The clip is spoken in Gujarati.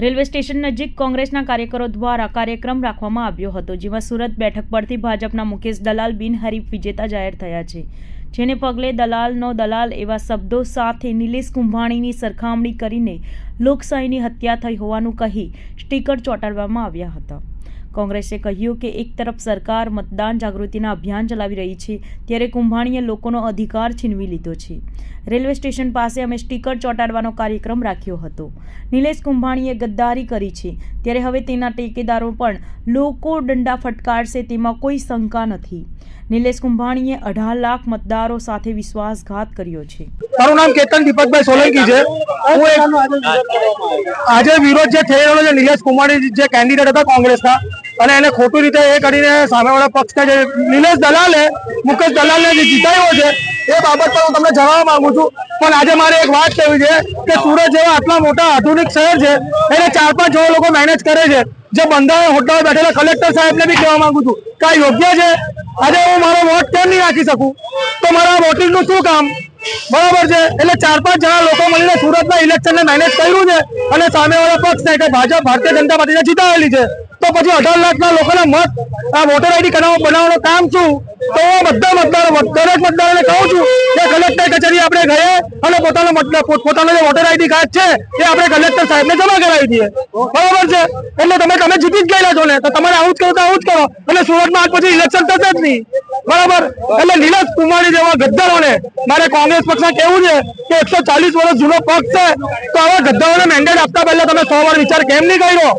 રેલવે સ્ટેશન નજીક કોંગ્રેસના કાર્યકરો દ્વારા કાર્યક્રમ રાખવામાં આવ્યો હતો, જેમાં સુરત બેઠક પરથી ભાજપના મુકેશ દલાલ બિનહરીફ વિજેતા જાહેર થયા છે, જેને પગલે દલાલનો દલાલ એવા શબ્દો સાથે નિલેશ કુંભાણીની સરખામણી કરીને લોકશાહીની હત્યા થઈ હોવાનું કહી સ્ટીકર ચોંટાડવામાં આવ્યા હતા। કોંગ્રેસે કહ્યું કે એક તરફ સરકાર મતદાન જાગૃતિના અભિયાન ચલાવી રહી છે, ત્યારે કુંભાણીએ લોકોનો અધિકાર છીનવી લીધો છે। રેલવે સ્ટેશન પાસે અમે સ્ટીકર ચોંટાડવાનો કાર્યક્રમ રાખ્યો હતો। નિલેશ કુંભાણીએ ગદ્દારી કરી છે, ત્યારે હવે તેના ટેકેદારો પણ લોકો દંડા ફટકારશે તેમાં કોઈ શંકા નથી। નિલેશ કુંભાણીએ 18 લાખ મતદારો સાથે વિશ્વાસઘાત કર્યો છે। મારું નામ કેતન દીપકભાઈ સોલંકી છે। આજે વિરોધ જે થઈ રહ્યો છે નિલેશ કુંભાણી જે કેન્ડિડેટ હતા કોંગ્રેસના અને એને ખોટી રીતે એ કરીને સામેવાળા પક્ષના જે નિલેશ દલાલે મુકેશ દલાલને જે જીતાડ્યો છે એ બાબત પર હું તમને જણાવવા માંગુ છું। પણ આજે મારે એક વાત કહેવી છે કે સુરત જેવા આટલા મોટા આધુનિક શહેર છે એને 4-5 જેવા લોકો મેનેજ કરે છે। જે બંધારણ હોદ્દાઓ બેઠેલા કલેક્ટર સાહેબને બી કહેવા માંગુ છું કે આ યોગ્ય છે? આજે હું મારો વોટ કેમ નહીં રાખી શકું? તો મારા વોટિંગનું શું કામ? બરાબર છે। એટલે 4-5 જણા લોકો મળીને સુરતના ઇલેક્શનને મેનેજ કર્યું છે અને સામેવાળા પક્ષને કે ભાજપ ભારતીય જનતા પાર્ટીને જીતાડેલી છે, તો પછી 18 લાખના લોકોના મત આ વોટર આઈડી બનાવવાનું કામ શું? તો હું બધા મતદારો દરેક મતદારોને કહું છું કે કલેક્ટર કચેરી આપણે ગયે અને પોતાનો જે વોટર આઈડી કાર્ડ છે એ આપણે કલેક્ટર સાહેબને જમા કરાવી દઈએ। બરાબર છે। એટલે તમે જીતી જ ગયેલા છો ને, તો તમારે આવું જ કરો તો આવું જ કરો અને સુરતમાં આજ પછી ઇલેક્શન થશે જ નહીં। બરાબર। એટલે નિલેશ કુંભાણી જેવા ગદ્દારોને મારે કોંગ્રેસ પક્ષને કહેવું છે કે 140 વર્ષ જૂનો પક્ષ છે, તો આવા ગદ્દારોને મેન્ડેટ આપતા પહેલા તમે 100 વાર વિચાર કેમ નહીં કર્યો?